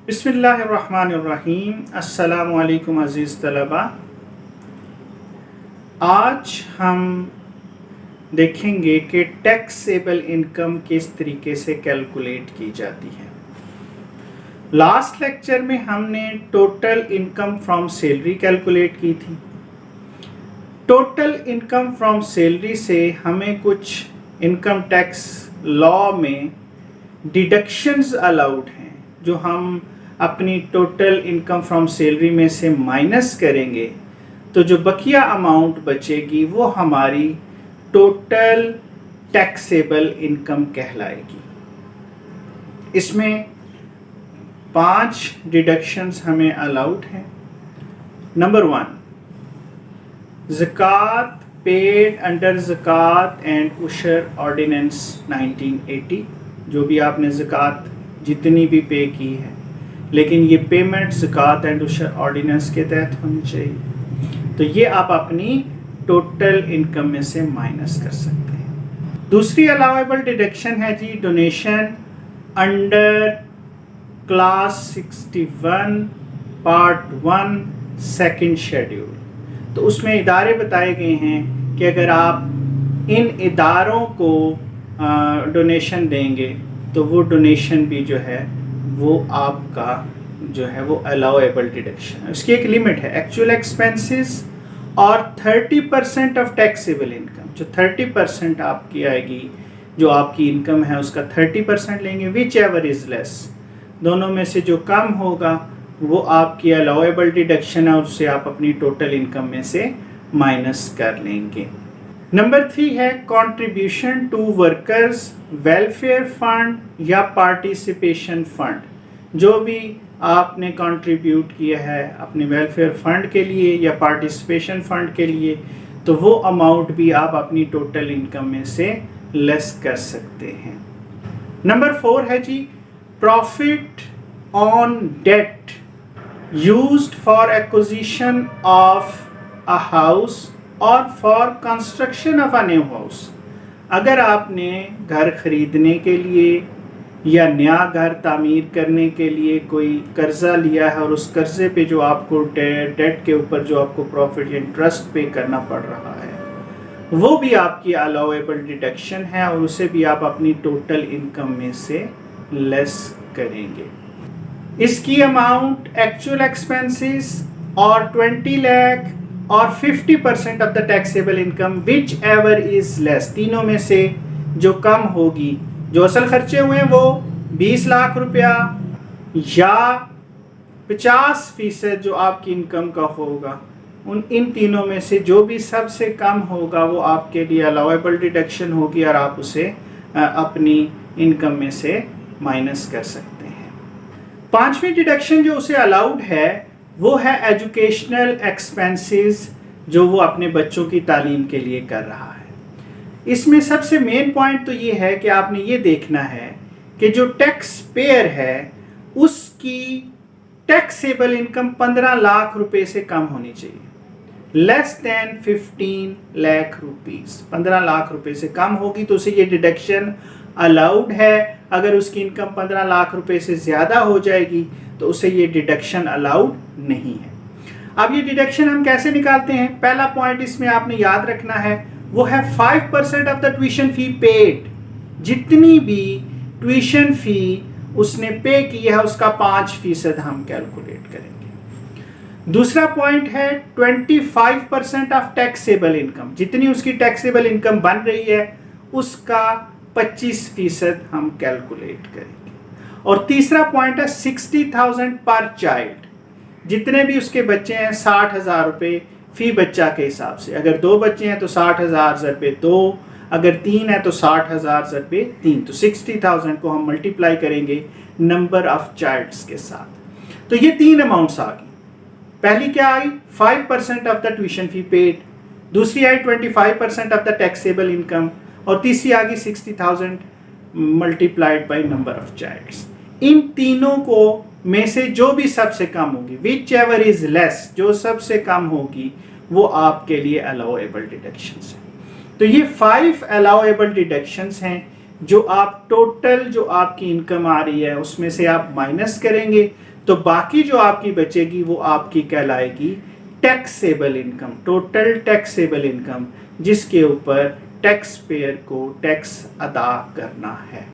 बिस्मिल्लाहिर्रहमानिर्रहीम। अस्सलामु अलैकुम अज़ीज़ तलबा। आज हम देखेंगे कि टैक्सेबल इनकम किस तरीके से कैलकुलेट की जाती है। लास्ट लेक्चर में हमने total income from salary calculate की थी। टोटल इनकम फ्रॉम सैलरी से हमें कुछ इनकम टैक्स लॉ में डिडक्शंस अलाउड हैं जो हम अपनी टोटल इनकम फ्रॉम सैलरी में से माइनस करेंगे तो जो बकिया अमाउंट बचेगी वो हमारी टोटल टैक्सेबल इनकम कहलाएगी। इसमें 5 डिडक्शंस हमें अलाउड हैं। Number 1, Zakat paid under Zakat and Ushr ordinance 1980। जो भी आपने ज़कात जितनी भी पे की है, लेकिन ये पेमेंट ज़कात एंड उशर ऑर्डिनेंस के तहत होनी चाहिए, तो ये आप अपनी टोटल इनकम में से माइनस कर सकते हैं। दूसरी अलाउएबल डिडक्शन है जी donation under class 61 part 1 second schedule. तो उसमें इदारे बताए गए हैं कि अगर आप इन इदारों को डोनेशन देंगे तो वो डोनेशन भी जो है वो आपका जो है वो अलाउएबल डिडक्शन है। उसकी एक लिमिट है, एक्चुअल एक्सपेंसेस और 30% ऑफ टैक्सेबल इनकम। जो 30% आपकी आएगी, जो आपकी इनकम है उसका 30% लेंगे, विच एवर इज़ लेस, दोनों में से जो कम होगा वो आपकी अलाउएबल डिडक्शन है और उससे आप अपनी टोटल इनकम में से माइनस कर लेंगे। नंबर 3 है contribution to workers welfare fund या पार्टिसिपेशन फंड। जो भी आपने कंट्रीब्यूट किया है अपने वेलफेयर फंड के लिए या पार्टिसिपेशन फंड के लिए, तो वो अमाउंट भी आप अपनी टोटल इनकम में से लेस कर सकते हैं। नंबर 4 है जी profit on debt used for acquisition of a house और for construction of a new house. अगर आपने घर खरीदने के लिए या नया घर तामीर करने के लिए कोई कर्जा लिया है और उस कर्जे पे जो आपको डेट के ऊपर जो आपको प्रॉफिट इंटरेस्ट पे करना पड़ रहा है, वो भी आपकी अलाउएबल डिडक्शन है और उसे भी आप अपनी टोटल इनकम में से लेस करेंगे। इसकी अमाउंट एक्चुअल एक्सपेंसेस और 20 लाख और 50% of the taxable income which ever is less, तीनों में से जो कम होगी, जो असल खर्चे हुए हैं वो 20 लाख रुपया या 50% जो आपकी इनकम का होगा, इन तीनों में से जो भी सबसे कम होगा वो आपके लिए अलाउएबल डिडक्शन होगी और आप उसे अपनी इनकम में से माइनस कर सकते हैं। 5वीं डिडक्शन जो उसे अलाउड है वो है एजुकेशनल एक्सपेंसेस, जो वो अपने बच्चों की तालीम के लिए कर रहा है। इसमें सबसे मेन पॉइंट तो ये है कि आपने ये देखना है कि जो टैक्स पेयर है उसकी टैक्सेबल इनकम 15 लाख रुपए से कम होनी चाहिए, less than 15 lakh rupees. 15 lakh रुपए से कम होगी तो उसे ये डिडक्शन अलाउड है। अगर उसकी इनकम 15 लाख रुपए से ज़्यादा हो जाएगी तो उसे ये डिडक्शन अलाउड नहीं है। अब ये डिडक्शन हम कैसे निकालते हैं? पहला पॉइंट इसमें आपने याद रखना है वो है 5% of the tuition fee paid. जितनी भी ट्यूशन फी उसने पे की है उसका 5% हम कैलकुलेट करेंगे। दूसरा पॉइंट है 25% ऑफ टैक्सेबल इनकम। जितनी उसकी टैक्सेबल इनकम बन रही है उसका 25% हम कैलकुलेट करेंगे। और तीसरा पॉइंट है 60,000 पर चाइल्ड। जितने भी उसके बच्चे हैं 60,000 रुपये फी बच्चा के हिसाब से। अगर 2 बच्चे हैं तो 60,000 रुपये 2, अगर 3 है तो 60,000 रुपये 3। तो 60,000 को हम मल्टीप्लाई करेंगे नंबर ऑफ चाइल्ड्स के साथ। तो ये 3 अमाउंट्स आ गई। पहली क्या आई? 5% of the tuition fee paid, दूसरी आई 25% ऑफ द टैक्सेबल इनकम और तीसरी आ गई 60,000 multiplied by number of childs. इन तीनों को में से जो भी सबसे कम होगी, विच एवर इज लेस, जो सबसे कम होगी वो आपके लिए अलाउएबल डिडक्शंस है। तो ये 5 अलाउएबल डिडक्शंस हैं जो आप टोटल जो आपकी इनकम आ रही है उसमें से आप माइनस करेंगे तो बाकी जो आपकी बचेगी वो आपकी कहलाएगी taxable income, total taxable income, जिसके ऊपर टैक्स पेयर को टैक्स अदा करना है।